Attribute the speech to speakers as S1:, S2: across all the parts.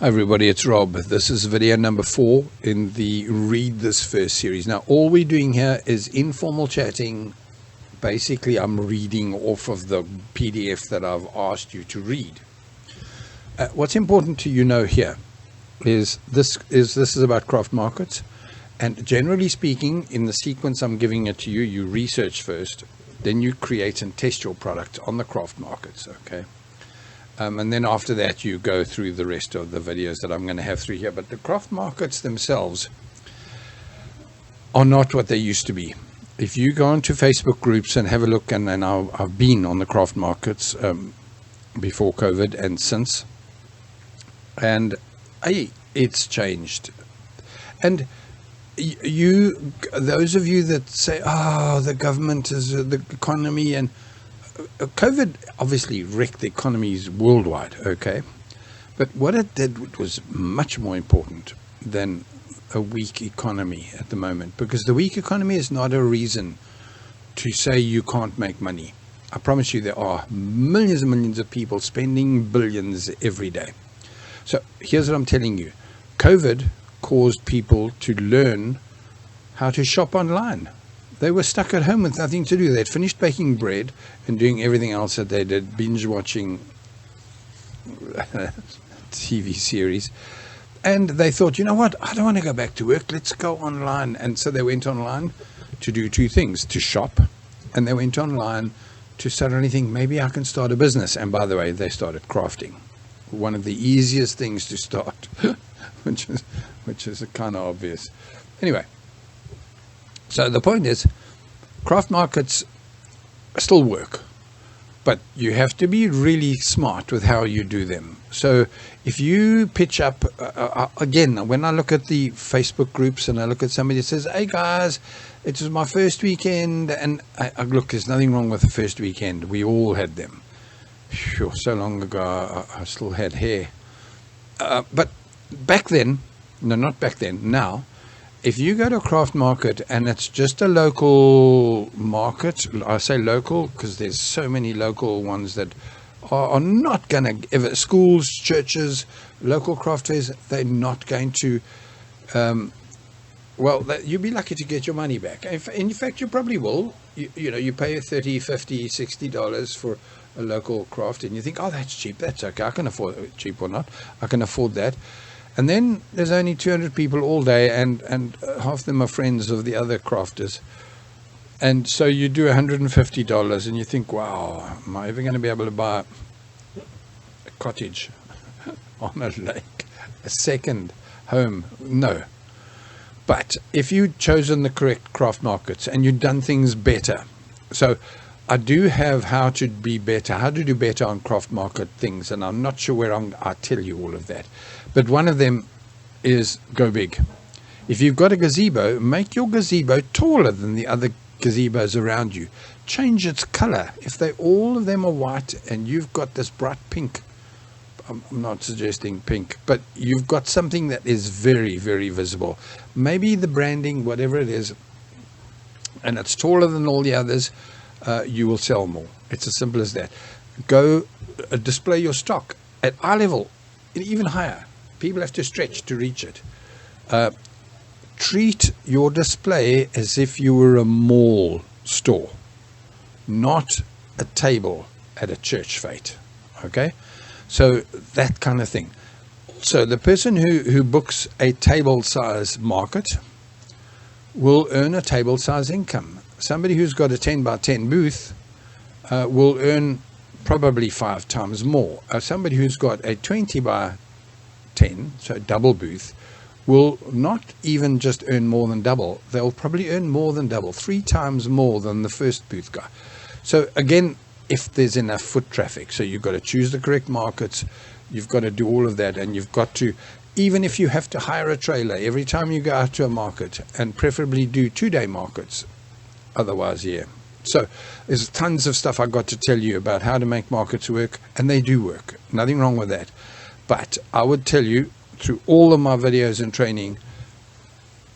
S1: Hi everybody, it's Rob. This is video number 4 in the Read This First series. Now all we're doing here is informal chatting. Basically I'm reading off of the PDF that I've asked you to read. What's important to you know here is this is about craft markets, and generally speaking, in the sequence I'm giving it to you, you research first, then you create and test your product on the craft markets, okay? And then after that, you go through the rest of the videos that I'm going to have through here. But the craft markets themselves are not what they used to be. If you go onto Facebook groups and have a look, and I've been on the craft markets before COVID and since, and it's changed. And those of you that say, oh, the government is the economy, and COVID obviously wrecked the economies worldwide, okay? But what it did was much more important than a weak economy at the moment, because the weak economy is not a reason to say you can't make money. I promise you there are millions and millions of people spending billions every day. So here's what I'm telling you. COVID caused people to learn how to shop online. They were stuck at home with nothing to do. They'd finished baking bread and doing everything else that they did, binge watching TV series. And they thought, you know what, I don't want to go back to work. Let's go online. And so they went online to do two things, to shop, and they went online to suddenly think, maybe I can start a business. And by the way, they started crafting. One of the easiest things to start, which is kind of obvious. Anyway. So the point is, craft markets still work, but you have to be really smart with how you do them. So if you pitch up, again, when I look at the Facebook groups and I look at somebody that says, hey guys, it was my first weekend, and I look, there's nothing wrong with the first weekend. We all had them. Sure, so long ago, I still had hair. But back then, no, not back then, now, if you go to a craft market and it's just a local market, I say local because there's so many local ones that are not going to ever, schools, churches, local craft fairs, they're not going to, you'll be lucky to get your money back. In fact, you probably will. You know, you pay $30, $50, $60 for a local craft and you think, oh, that's cheap, that's okay, I can afford it, cheap or not, I can afford that. And then there's only 200 people all day, and half of them are friends of the other crafters. And so you do $150 and you think, wow, am I ever going to be able to buy a cottage on a lake, a second home? No. But if you've chosen the correct craft markets and you've done things better, so I do have how to be better, how to do better on craft market things, and I'm not sure where I'll tell you all of that. But one of them is go big. If you've got a gazebo, make your gazebo taller than the other gazebos around you. Change its color. If all of them are white and you've got this bright pink, I'm not suggesting pink, but you've got something that is very, very visible. Maybe the branding, whatever it is, and it's taller than all the others, you will sell more. It's as simple as that. Go display your stock at eye level, even higher. People have to stretch to reach it. Treat your display as if you were a mall store, not a table at a church fete. Okay? So that kind of thing. So the person who books a table size market will earn a table size income. Somebody who's got a 10 by 10 booth will earn probably 5 times more. Somebody who's got a 20 by 10, so double booth, will not even just earn more than double. They'll probably earn more than double, 3 times more than the first booth guy. So again, if there's enough foot traffic, so you've got to choose the correct markets, you've got to do all of that, and you've got to, even if you have to hire a trailer every time you go out to a market, and preferably do 2-day markets, otherwise, yeah. So there's tons of stuff I got to tell you about how to make markets work, and they do work. Nothing wrong with that. But I would tell you, through all of my videos and training,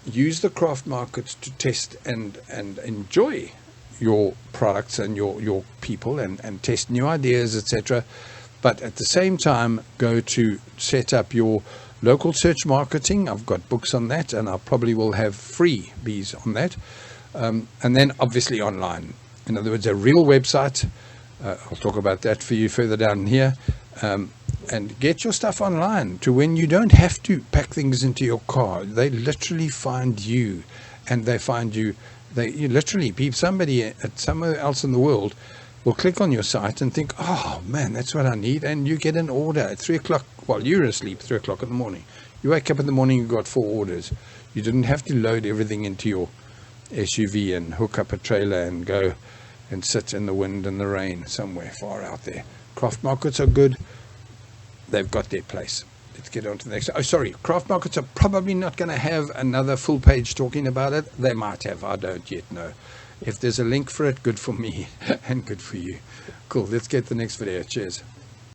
S1: use the craft markets to test and enjoy your products and your people and test new ideas, etc. But at the same time, go to set up your local search marketing. I've got books on that, and I probably will have freebies on that. And then obviously online. In other words, a real website. I'll talk about that for you further down here. And get your stuff online to when you don't have to pack things into your car. They literally find you, and they find you. You literally, somebody at somewhere else in the world will click on your site and think, oh man, that's what I need. And you get an order at 3 o'clock while you're asleep, 3 o'clock in the morning. You wake up in the morning, you got 4 orders. You didn't have to load everything into your SUV and hook up a trailer and go and sit in the wind and the rain somewhere far out there. Craft markets are good. They've got their place. Let's get on to the next. Oh, sorry. Craft markets are probably not going to have another full page talking about it. They might have. I don't yet know. If there's a link for it, good for me and good for you. Cool. Let's get the next video. Cheers.